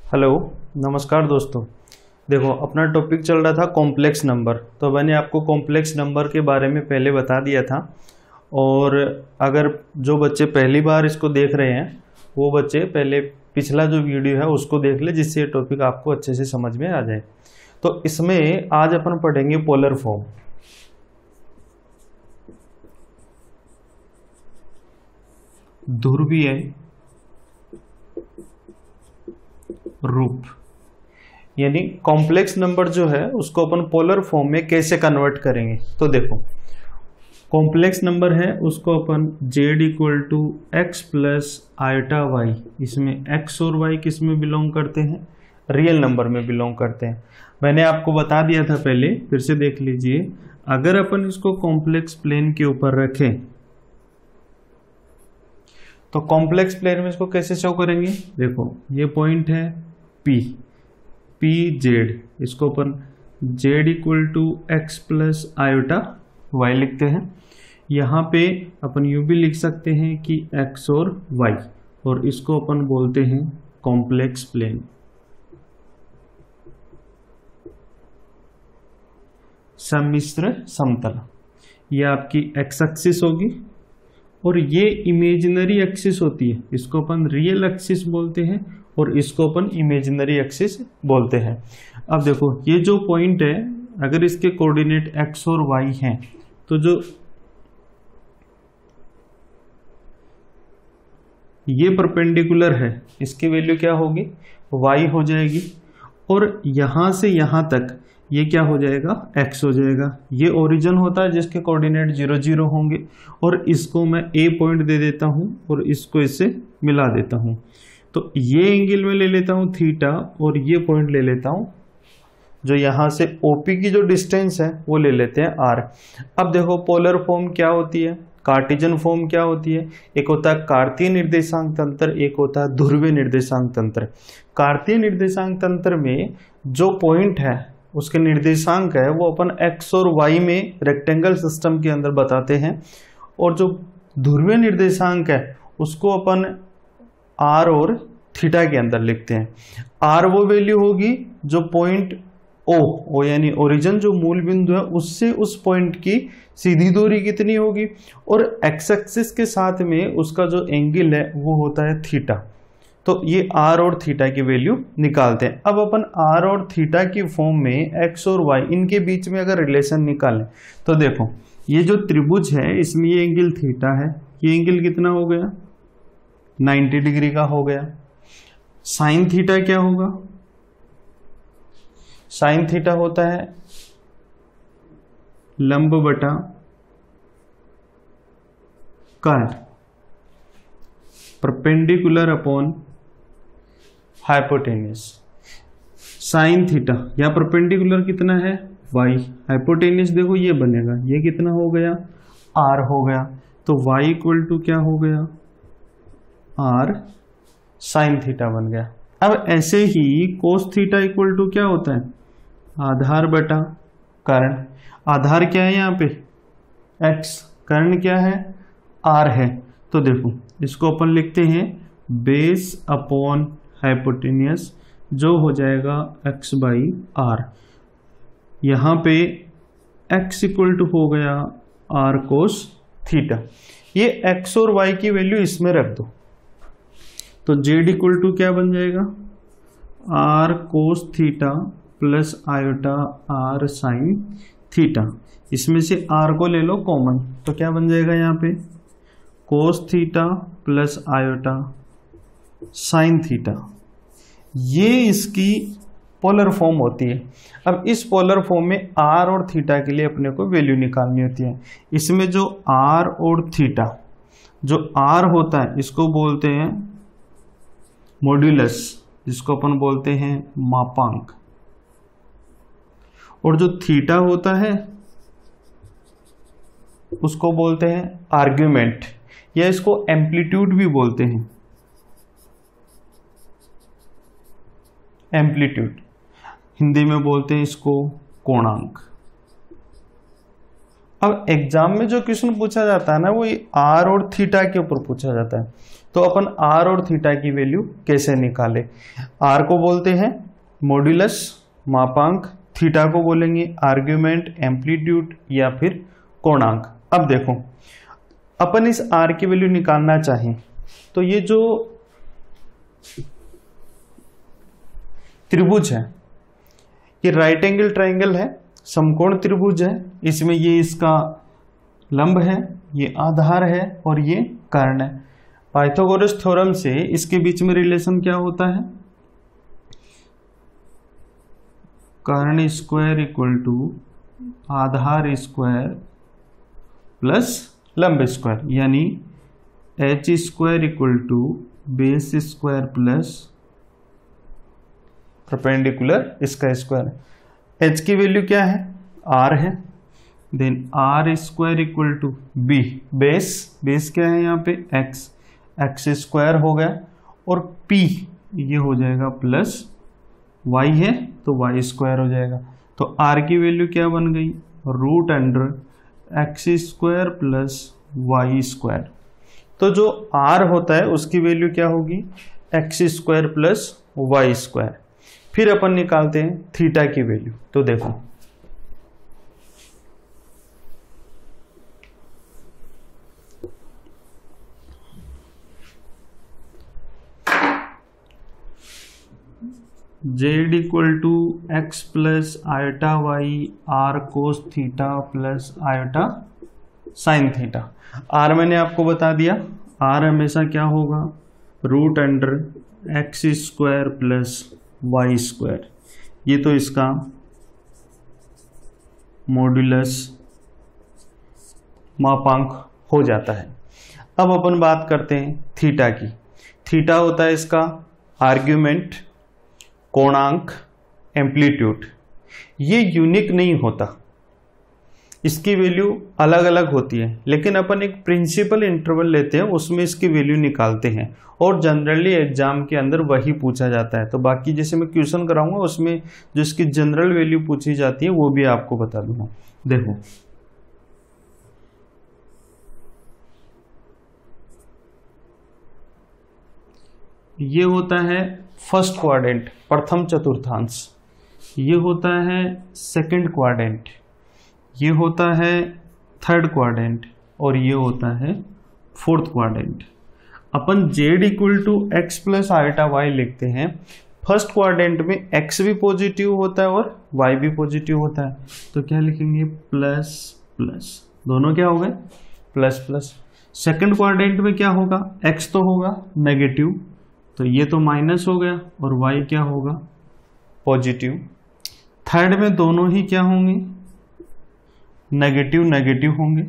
Hello, नमस्कार दोस्तों। देखो, अपना टॉपिक चल रहा था कॉम्प्लेक्स नंबर। तो मैंने आपको कॉम्प्लेक्स नंबर के बारे में पहले बता दिया था। और अगर जो बच्चे पहली बार इसको देख रहे हैं वो बच्चे पहले पिछला जो वीडियो है उसको देख ले, जिससे ये टॉपिक आपको अच्छे से समझ में आ जाए। तो इसमें आज अपन पढ़ेंगे पोलर फॉर्म। ध्रुवीय रूप यानी कॉम्प्लेक्स नंबर जो है उसको अपन पोलर फॉर्म में कैसे कन्वर्ट करेंगे। तो देखो, कॉम्प्लेक्स नंबर है उसको अपन z equal to x plus iota y, इसमें x और y किस में बिलोंग करते हैं? रियल नंबर में बिलोंग करते हैं। मैंने आपको बता दिया था पहले, फिर से देख लीजिए। अगर अपन इसको कॉम्प्लेक्स प्लेन के ऊपर रखें तो कॉम्प्लेक्स प्लेन में इसको कैसे शो करेंगे? देखो, ये पॉइंट है पी जेड, इसको अपन Z equal to x plus iota Y लिखते हैं। यहाँ पे अपन यूं भी लिख सकते हैं कि एक्स और वाई, और इसको अपन बोलते हैं कॉम्प्लेक्स प्लेन। सम्मिश्र समतल, ये आपकी एक्स एक्सिस होगी और ये इमेजिनरी एक्सिस होती है, इसको अपन रियल एक्सिस बोलते हैं और इसको अपन इमेजिनरी एक्सिस बोलते हैं। अब देखो, ये जो पॉइंट है अगर इसके कोऑर्डिनेट एक्स और वाई हैं तो जो ये परपेंडिकुलर है इसकी वैल्यू क्या होगी? वाई हो जाएगी। और यहां से यहां तक ये क्या हो जाएगा? x हो जाएगा। ये ओरिजिन होता है जिसके कोऑर्डिनेट 0 0 होंगे, और इसको मैं a पॉइंट दे देता हूं और इसको इससे मिला देता हूं। तो ये एंगल में ले लेता हूं थीटा, और ये पॉइंट ले लेता हूं जो यहां से OP की जो डिस्टेंस है वो ले लेते हैं r। अब देखो, पोलर फॉर्म क्या होती है, कार्टेशियन फॉर्म क्या होती है? एक होता है कार्तीय निर्देशांक तंत्र, एक होता है ध्रुवीय निर्देशांक तंत्र। कार्तीय निर्देशांक तंत्र में जो पॉइंट है उसके निर्देशांक है वो अपन x और y में रेक्टेंगल सिस्टम के अंदर बताते हैं, और जो ध्रुवीय निर्देशांक है उसको अपन r और थीटा के अंदर लिखते हैं। r वो वैल्यू होगी जो पॉइंट O यानी ओरिजिन जो मूल बिंदु है उससे उस पॉइंट की सीधी दूरी कितनी होगी, और x एक्सिस के साथ में उसका जो एंगल है वो होता है थीटा। तो ये r और थीटा की वैल्यू निकालते हैं। अब अपन r और थीटा की फॉर्म में x और y इनके बीच में अगर रिलेशन निकालें तो देखो, ये जो त्रिभुज है इसमें ये एंगल थीटा है, ये एंगल कितना हो गया? 90 डिग्री का हो गया। साइन थीटा क्या होगा? साइन थीटा होता है लंब बटा कर्ण, perpendicular upon hypotenuse. Sine theta या परपेंडिकुलर कितना है? y। हाइपोटेन्यूस देखो ये बनेगा, ये कितना हो गया? r हो गया। तो y इक्वल टू क्या हो गया? r साइन थीटा बन गया। अब ऐसे ही कोस थीटा इक्वल टू क्या होता है? आधार बटा कर्ण। आधार क्या है यहाँ पे? x। कर्ण क्या है? r है। तो देखो, इसको अपन लिखते हैं बेस अपॉन हाइपोटेन्यूस, जो हो जाएगा x बाई r। यहाँ पे x इक्वल टू हो गया r कोस थीटा। ये x और y की वैल्यू इसमें रख दो तो z इक्वल टू क्या बन जाएगा? r कोस theta plus iota r sine theta. इसमें से r को ले लो कॉमन, तो क्या बन जाएगा यहाँ पे? कोस theta plus iota sine theta. ये इसकी पोलर फॉर्म होती है। अब इस पोलर फॉर्म में r और थीटा के लिए अपने को वैल्यू निकालनी होती है। इसमें जो r और थीटा, जो r होता है इसको बोलते हैं मॉड्यूलस, जिसको अपन बोलते हैं मापांक, और जो थीटा होता है उसको बोलते हैं आर्ग्यूमेंट, या इसको एम्पलीट्यूड भी बोलते हैं। एम्पलीट्यूड हिंदी में बोलते हैं इसको कोणांक। अब एग्जाम में जो क्वेश्चन पूछा जाता है ना वो आर और थीटा के ऊपर पूछा जाता है। तो अपन आर और थीटा की वैल्यू कैसे निकाले? आर को बोलते हैं मॉड्यूलस मापांक, थीटा को बोलेंगे आर्ग्यूमेंट, एम्पलीट्यूड या फिर कोणांक। अब देखो अपन इस आर की वैल्यू निकालना चाहें तो ये जो त्रिभुज है ये राइट एंगल ट्राइंगल है, समकोण त्रिभुज है, इसमें ये इसका लंब है, ये आधार है और ये कर्ण है। पाइथागोरस थ्योरम से इसके बीच में रिलेशन क्या होता है? कर्ण स्क्वायर इक्वल टू आधार स्क्वायर प्लस लंब स्क्वायर, यानी H square equal to base square plus perpendicular इसका स्क्वायर। एच की वैल्यू क्या है? आर है। Then R square equal to B, base क्या है यहाँ पे? एक्स स्क्वायर हो गया, और पी ये हो जाएगा प्लस वाई है तो वाई स्क्वायर हो जाएगा। तो आर की वैल्यू क्या बन गई? Root under x square plus Y square. तो जो आर होता है उसकी वैल्यू क्या होगी? X square plus Y square. फिर अपन निकालते हैं थीटा की वैल्यू। तो देखो z equal to x plus iota y r cos theta plus iota sine theta. R मैंने आपको बता दिया, आर हमेशा क्या होगा? Root under x square plus Y square. ये तो इसका मॉड्यूलस मापांक हो जाता है। अब अपन बात करते हैं थीटा की। थीटा होता है इसका आर्ग्यूमेंट, कोणांक, एम्पलीट्यूड। ये यूनिक नहीं होता, इसकी वैल्यू अलग अलग होती है, लेकिन अपन एक प्रिंसिपल इंटरवल लेते हैं उसमें इसकी वैल्यू निकालते हैं और जनरली एग्जाम के अंदर वही पूछा जाता है। तो बाकी जैसे मैं क्वेश्चन कराऊंगा उसमें जो इसकी जनरल वैल्यू पूछी जाती है वो भी आपको बता दूंगा। देखो ये होता है फर्स्ट क्वाड्रेंट, प्रथम चतुर्थांश। ये होता है सेकंड क्वाड्रेंट, ये होता है थर्ड क्वाड्रेंट और ये होता है फोर्थ क्वाड्रेंट। अपन z equal to x plus iota Y लिखते हैं। फर्स्ट क्वाड्रेंट में x भी पॉजिटिव होता है और y भी पॉजिटिव होता है, तो क्या लिखेंगे? प्लस प्लस, दोनों क्या हो गए? Plus plus. सेकंड क्वाड्रेंट में क्या होगा? x तो होगा नेगेटिव, तो ये तो माइनस हो गया, और y क्या होगा? पॉजिटिव। थर्ड में दोनों ही क्या होंगे? नेगेटिव नेगेटिव होंगे।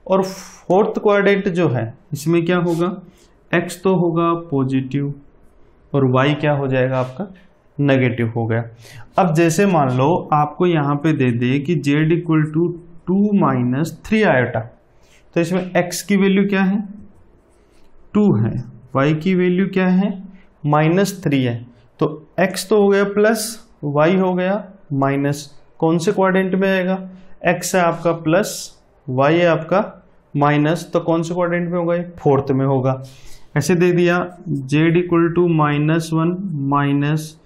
और फोर्थ क्वाड्रेंट जो है इसमें क्या होगा? x तो होगा पॉजिटिव और y क्या हो जाएगा आपका? नेगेटिव हो गया। अब जैसे मान लो आपको यहां पे दे दे कि z equal to 2 minus 3 iota, तो इसमें x की वैल्यू क्या है? 2 है, y की वैल्यू क्या है? -3 है। तो x तो हो गया प्लस, y हो गया माइनस। कौन से क्वाड्रेंट में आएगा? x है आपका प्लस, y है आपका माइनस, तो कौन से क्वाड्रेंट में होगा? फोर्थ में होगा। ऐसे दे दिया z equal to -1 minus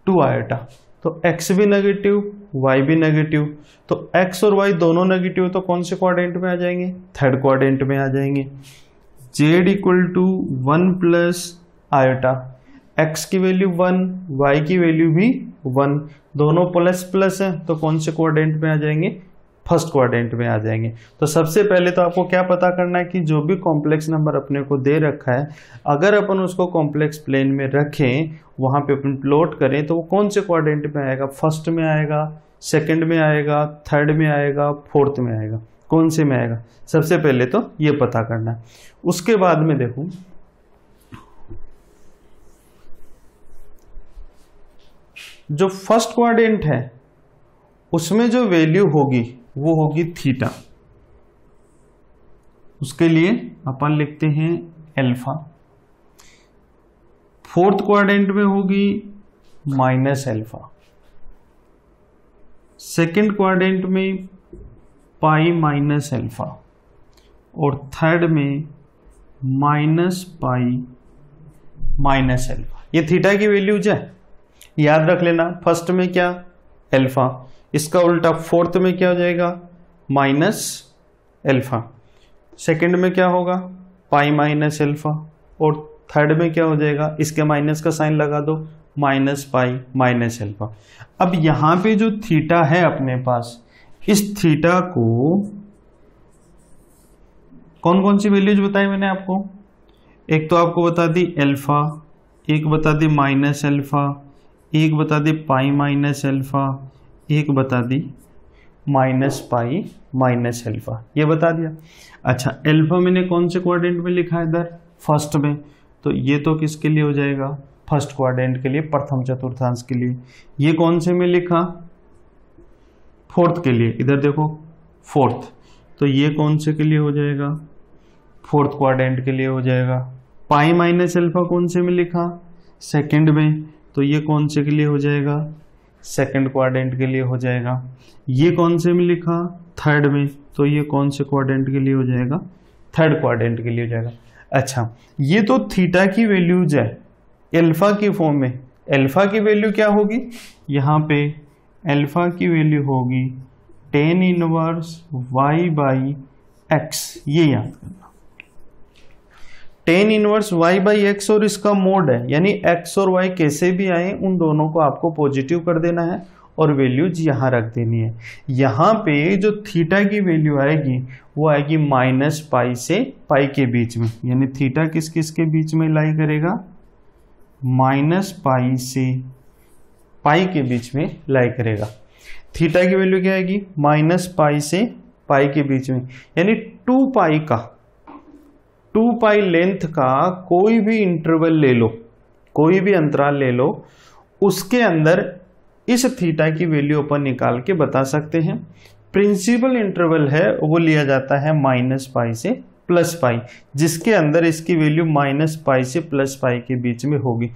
2 iota, तो x भी नेगेटिव y भी नेगेटिव, तो x और y दोनों नेगेटिव, तो कौन से क्वाड्रेंट में आ जाएंगे? थर्ड क्वाड्रेंट में आ जाएंगे। z equal to 1 plus iota, x की वैल्यू 1, y की वैल्यू भी 1, दोनों प्लस प्लस है, तो कौन से क्वाड्रेंट में आ जाएंगे? फर्स्ट क्वाड्रेंट में आ जाएंगे। तो सबसे पहले तो आपको क्या पता करना है कि जो भी कॉम्प्लेक्स नंबर अपने को दे रखा है, अगर अपन उसको कॉम्प्लेक्स प्लेन में रखें, वहां पे अपन प्लॉट करें, तो वो कौन से क्वाड्रेंट में आएगा? फर्स्ट में आएगा, सेकंड में आएगा, थर्ड में आएगा, फोर्थ में आएगा, कौन से में आएगा? सबसे पहले तो ये पता करना है। उसके बाद में देखो जो फर्स्ट क्वाड्रेंट है उसमें जो वैल्यू होगी वो होगी थीटा। उसके लिए अपन लिखते हैं अल्फा। फोर्थ क्वाड्रेंट में होगी माइनस अल्फा। सेकंड क्वाड्रेंट में पाई माइनस अल्फा और थर्ड में माइनस पाई माइनस अल्फा। ये थीटा की वैल्यूज है, याद रख लेना। फर्स्ट में क्या अल्फा, इसका उल्टा फोर्थ में क्या हो जाएगा माइनस अल्फा, सेकंड में क्या होगा पाई माइनस अल्फा और थर्ड में क्या हो जाएगा, इसके माइनस का साइन लगा दो, माइनस पाई माइनस अल्फा। अब यहां पे जो थीटा है अपने पास, इस थीटा को कौन कौन सी वैल्यूज बताई मैंने आपको, एक तो आपको बता दी अल्फा, एक बता दी माइनस अल्फा, एक बता दी पाई माइनस अल्फा, एक बता दी माइनस पाई माइनस अल्फा, ये बता दिया। अच्छा अल्फा मैंने कौन से क्वाड्रेंट में लिखा है इधर, फर्स्ट में, तो ये तो किसके लिए हो जाएगा फर्स्ट क्वाड्रेंट के लिए, प्रथम चतुर्थांश के लिए। ये कौन से में लिखा फोर्थ के लिए, इधर देखो फोर्थ, तो ये कौन से के लिए हो जाएगा फोर्थ क्वाड्रेंट के लिए हो जाएगा। पाई माइनस अल्फा कौन से में लिखा सेकंड में, तो ये कौन से के लिए हो जाएगा सेकंड क्वाड्रेंट के लिए हो जाएगा। ये कौन से में लिखा थर्ड में, तो ये कौन से क्वाड्रेंट के लिए हो जाएगा थर्ड क्वाड्रेंट के लिए हो जाएगा। अच्छा ये तो थीटा की वैल्यूज है अल्फा की फॉर्म में। अल्फा की वैल्यू क्या होगी, यहाँ पे अल्फा की वैल्यू होगी tan inverse y by x, ये याद करना tan inverse y by x, और इसका मोड है यानी x और y कैसे भी आए उन दोनों को आपको पॉजिटिव कर देना है और वैल्यूज यहां रख देनी है। यहां पे जो थीटा की वैल्यू आएगी वो आएगी माइनस पाई से पाई के बीच में, यानी थीटा किस किस के बीच में लाई करेगा माइनस पाई से पाई के बीच में लाई करेगा। थीटा की वैल्यू क्या आएगी माइनस पाई से पाई के बीच में, यानी 2 पाई का 2 पाई लेंथ का कोई भी इंटरवल ले लो, कोई भी अंतराल ले लो, उसके अंदर इस थीटा की वैल्यू अपन निकाल के बता सकते हैं। प्रिंसिपल इंटरवल है वो लिया जाता है माइनस पाई से प्लस पाई, जिसके अंदर इसकी वैल्यू माइनस पाई से प्लस पाई के बीच में होगी।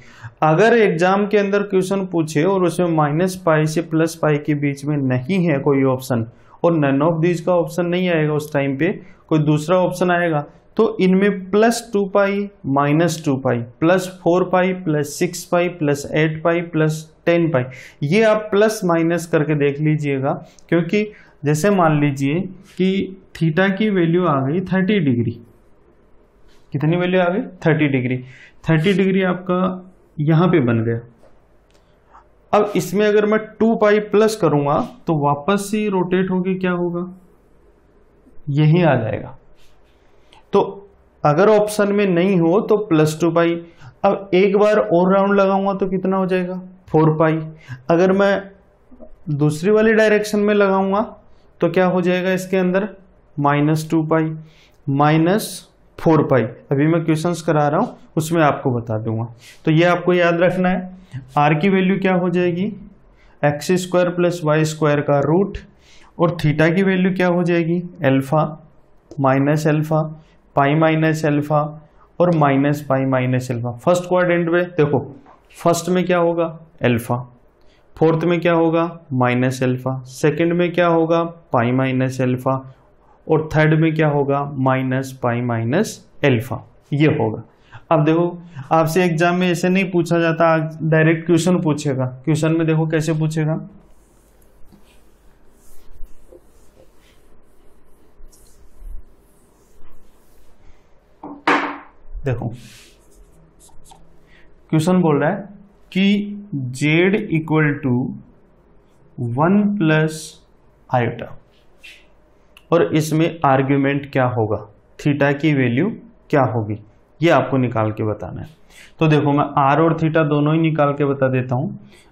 अगर एग्जाम के अंदर क्वेश्चन पूछे और उसमें माइनस पाई से प्लस पाई के बीच में नहीं है कोई ऑप्शन, और नन ऑफ दीज का ऑप्शन नहीं आएगा उस टाइम पे, कोई दूसरा ऑप्शन आएगा, तो इनमें plus 2 pi minus 2 pi plus 4 pi plus 6 pi plus 8 pi plus 10 पाई, ये आप प्लस माइनस करके देख लीजिएगा। क्योंकि जैसे मान लीजिए कि थीटा की वैल्यू आ गई 30 डिग्री, कितनी वैल्यू आ गई 30 डिग्री, 30 डिग्री आपका यहां पे बन गया। अब इसमें अगर मैं 2 पाई प्लस करूंगा तो वापस से रोटेट होके क्या होगा यही आ जाएगा। तो अगर ऑप्शन में नहीं हो तो प्लस 2 पाई, अब एक बार और राउंड लगाऊंगा तो कितना हो जाएगा 4 पाई, अगर मैं दूसरी वाली डायरेक्शन में लगाऊंगा तो क्या हो जाएगा इसके अंदर माइनस 2 पाई माइनस 4 पाई। अभी मैं क्वेश्चंस करा रहा हूं उसमें आपको बता दूंगा, तो ये आपको याद रखना है। आर की वैल्यू क्या हो जाएगी X square plus Y square का रूट, और थीटा की वैल्यू क्या हो जाएगी alpha minus alpha pi minus alpha और minus pi minus alpha. First quadrant में देखो फर्स्ट में क्या होगा अल्फा, फोर्थ में क्या होगा माइनस अल्फा, सेकंड में क्या होगा पाई माइनस अल्फा, और थर्ड में क्या होगा माइनस पाई माइनस अल्फा, ये होगा। अब देखो आपसे एग्जाम में ऐसे नहीं पूछा जाता, डायरेक्ट क्वेश्चन पूछेगा। क्वेश्चन में देखो कैसे पूछेगा, देखो क्वेश्चन बोल रहा है कि z equal to 1 plus iota, और इसमें आर्ग्यूमेंट क्या होगा थीटा की वैल्यू क्या होगी, ये आपको निकाल के बताना है। तो देखो मैं r और थीटा दोनों ही निकाल के बता देता हूं।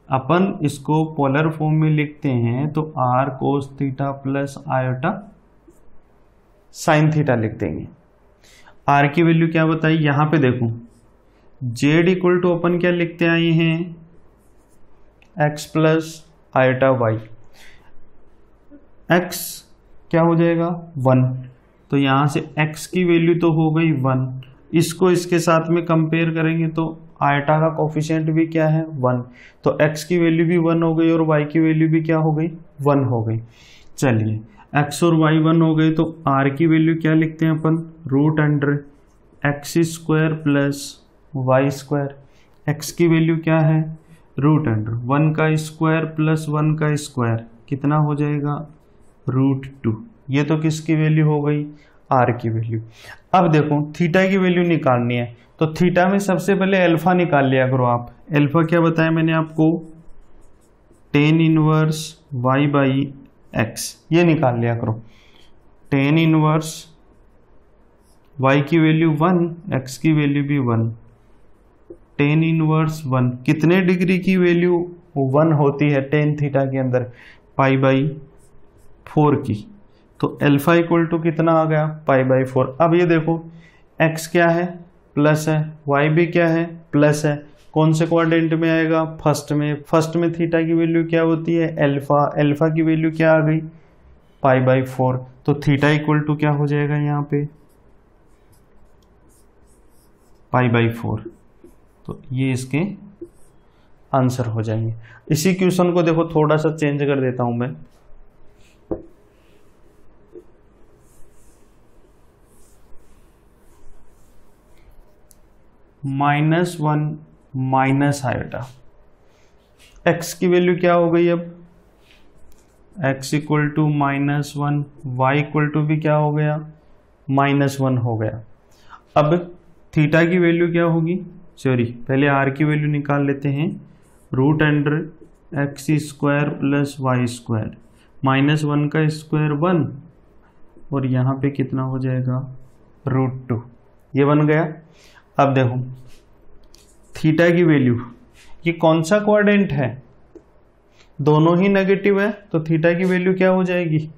अपन इसको पोलर फॉर्म में लिखते हैं तो r कोस theta plus iota sine theta लिख देंगे। r की वैल्यू क्या बताई, यहां पे देखो z इक्वल टू अपन क्या लिखते आए हैं x plus iota y, x क्या हो जाएगा 1, तो यहां से x की वैल्यू तो हो गई 1, इसको इसके साथ में कंपेयर करेंगे तो आयोटा का कोफिशिएंट भी क्या है 1, तो x की वैल्यू भी 1 हो गई और y की वैल्यू भी क्या हो गई 1 हो गई। चलिए एक्स और वाई 1 हो गए, तो आर की वैल्यू क्या लिखते हैं अपन, root under x square plus Y square. X की वैल्यू क्या है, रूट अंडर 1 का स्क्वायर प्लस 1 का स्क्वायर, कितना हो जाएगा, रूट 2। ये तो किसकी वैल्यू हो गई, आर की वैल्यू। अब देखो थीटा की वैल्यू निकालनी है, तो थीटा में सबसे पहले अल्फा निकाल लिया करो आप। अल्फा क्या बताया मैंने आपको, tan inverse y by x, ये निकाल लिया करो। टेन इनवर्स वाई की वैल्यू 1, एक्स की वैल्यू भी 1, टेन इनवर्स 1, कितने डिग्री की वैल्यू 1 होती है टेन थीटा के अंदर, पाई बाई 4 की। तो अल्फा इक्वल टू कितना आ गया, पाई बाई 4। अब ये देखो x क्या है, प्लस है, y भी क्या है, प्लस है, कौन से क्वाड्रेंट में आएगा, फर्स्ट में। फर्स्ट में थीटा की वैल्यू क्या होती है, अल्फा। अल्फा की वैल्यू क्या आ गई, पाई बाई 4। तो थीटा इक्वल टू क्या हो जाएगा यहाँ पे, पाई बाई 4। तो ये इसके आंसर हो जाएंगे। इसी क्वेश्चन को देखो थोड़ा सा चेंज कर देता हूं मैं, -1 माइनस आयोटा। एक्स की वैल्यू क्या हो गई, अब x equal to -1, y equal to भी क्या हो गया, -1 हो गया। अब थीटा की वैल्यू क्या होगी, सॉरी पहले आर की वैल्यू निकाल लेते हैं, root under x square plus Y square, -1 का स्क्वायर 1, और यहाँ पे कितना हो जाएगा, रूट 2। ये बन गया। अब देखो थीटा की वैल्यू, ये कौन सा क्वाड्रेंट है, दोनों ही नेगेटिव है, तो थीटा की वैल्यू क्या हो जाएगी,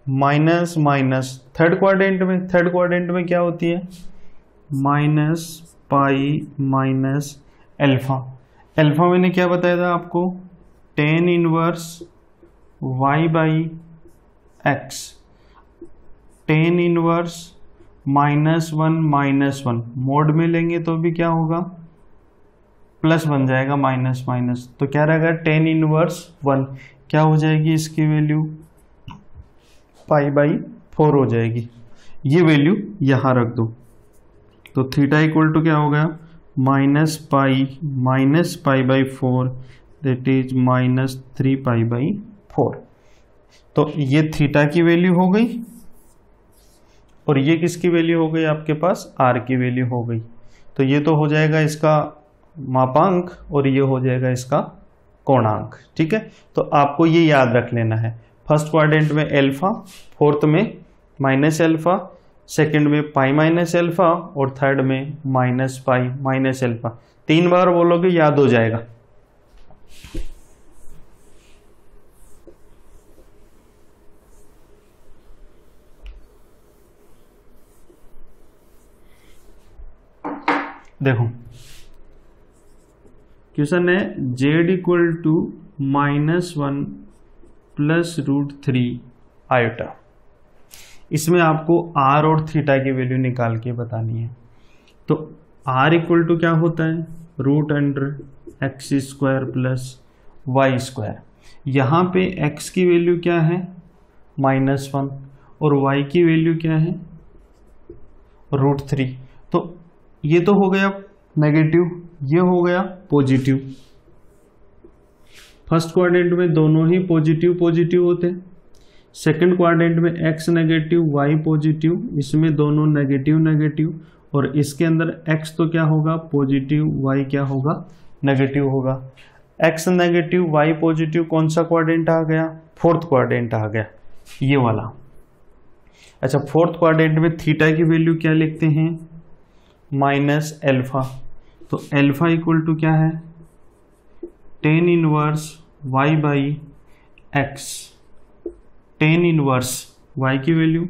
माइनस माइनस। थर्ड क्वाड्रेंट में क्या होती है, minus pi minus alpha. Alpha मैंने क्या बताया था आपको, tan inverse y by x, tan inverse -1 mod में लेंगे तो भी क्या होगा, प्लस बन जाएगा, माइनस माइनस, तो क्या रहेगा, टेन इनवर्स 1, क्या हो जाएगी इसकी वैल्यू, पाई बाई 4 हो जाएगी। ये वैल्यू यहां रख दो, तो थीटा इक्वल टू क्या हो गया, minus pi by 4, that is -3 pi by 4। तो ये थीटा की वैल्यू हो गई, और ये किसकी वैल्यू हो गई, आपके पास आर की वैल्यू हो गई। तो ये तो हो जाएगा इसका मापांक, और ये हो जाएगा इसका कोणांक। ठीक है, तो आपको ये याद रख लेना है, फर्स्ट क्वाड्रेंट में अल्फा, फोर्थ में माइनस अल्फा, सेकंड में पाई माइनस अल्फा, और थर्ड में माइनस पाई माइनस अल्फा। 3 बार बोलोगे याद हो जाएगा। देखो क्वेश्चन है, z equal to -1 plus √3 iota. इसमें आपको r और थीटा की वैल्यू निकाल के बतानी है। तो r इक्वल टू क्या होता है, root under x square plus Y square. यहाँ पे x की वैल्यू क्या है, -1, और y की वैल्यू क्या है, √3। तो ये तो हो गया नेगेटिव, ये हो गया पॉजिटिव। फर्स्ट क्वाड्रेंट में दोनों ही पॉजिटिव होते हैं, सेकंड क्वाड्रेंट में x नेगेटिव y पॉजिटिव, इसमें दोनों नेगेटिव, और इसके अंदर x तो क्या होगा, पॉजिटिव, y क्या होगा, नेगेटिव होगा। x नेगेटिव y पॉजिटिव कौन सा क्वाड्रेंट आ गया, फोर्थ क्वाड्रेंट आ गया, ये वाला। अच्छा, फोर्थ क्वाड्रेंट में थीटा की वैल्यू क्या लिखते हैं, माइनस अल्फा। तो अल्फा इक्वल टू क्या है, tan inverse y by x, tan inverse y की वैल्यू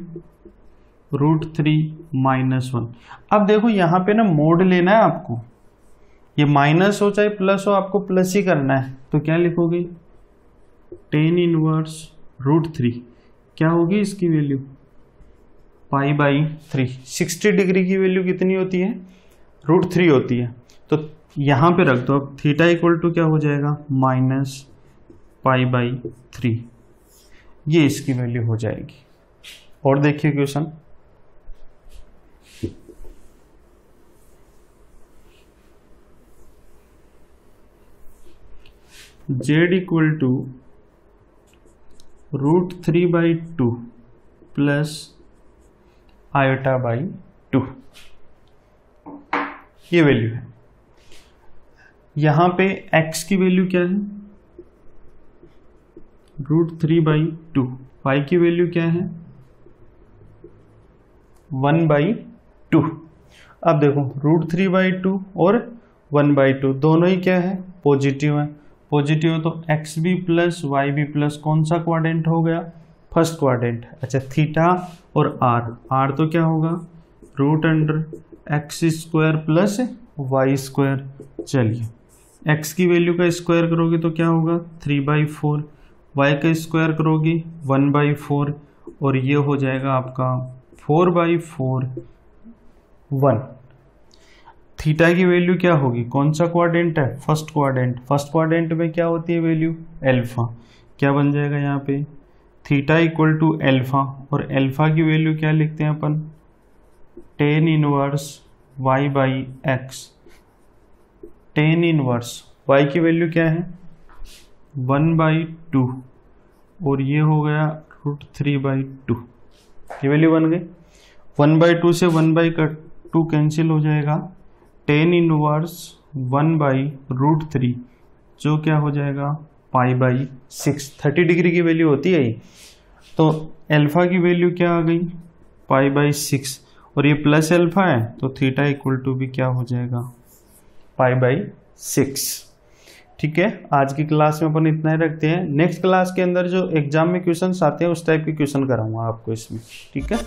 √3 -1। अब देखो यहाँ पे ना मोड लेना है आपको, ये माइनस हो चाहे प्लस हो, आपको प्लस ही करना है। तो क्या लिखोगे, टेन इनवर्स √3, क्या होगी इसकी वैल्यू, पाई बाई 3। 60 डिग्री की वैल्यू कितनी होती है, √3 होती है। तो यहाँ पे रख दो। अब थीटा इक्वल टू क्या हो जाएगा, -पाई बाई 3। ये इसकी वैल्यू हो जाएगी। और देखिए question, z equal to √3/2 plus i/2 ये वैल्यू है। यहां पे x की वैल्यू क्या है, √3/2, y की वैल्यू क्या है 1/2। अब देखो √3/2 और 1/2 दोनों ही क्या है, पॉजिटिव है। पॉजिटिव तो एक्स भी प्लस वाई भी प्लस, कौन सा क्वाड्रेंट हो गया, फर्स्ट क्वाड्रेंट। अच्छा थीटा और आर तो क्या होगा √x² प्लस y²। चलिए x की वैल्यू का स्क्वायर करोगे तो क्या होगा 3/4, y का स्क्वायर करोगे 1/4 और ये हो जाएगा आपका 4/4 1। थीटा की वैल्यू क्या होगी, कौन सा क्वाड्रेंट है, फर्स्ट क्वाड्रेंट। फर्स्ट क्वाड्रेंट में क्या होती है वैल्यू, एल्फा। क्या बन जाएगा यहाँ पे थीटा इक्वल टू एल्फा, और एल्फा की वैल्यू क्या लिखते हैं अपन, tan inverse y/x। tan inverse y की वैल्यू क्या है 1/2 और ये हो गया √3/2, ये वैल्यू बन गई। 1/2 से 1/2 कैंसिल हो जाएगा, tan इनवर्स 1/√3 जो क्या हो जाएगा π/6। 30 डिग्री की वैल्यू होती है ये। तो एल्फा की वैल्यू क्या आ गई π/6 और ये प्लस एल्फा है तो थीटा इक्वल टू भी क्या हो जाएगा π/6। ठीक है, आज की क्लास में अपन इतना ही रखते हैं। नेक्स्ट क्लास के अंदर जो एग्जाम में क्वेश्चंस आते हैं उस टाइप के क्वेश्चन कराऊंगा आपको इसमें। ठीक है।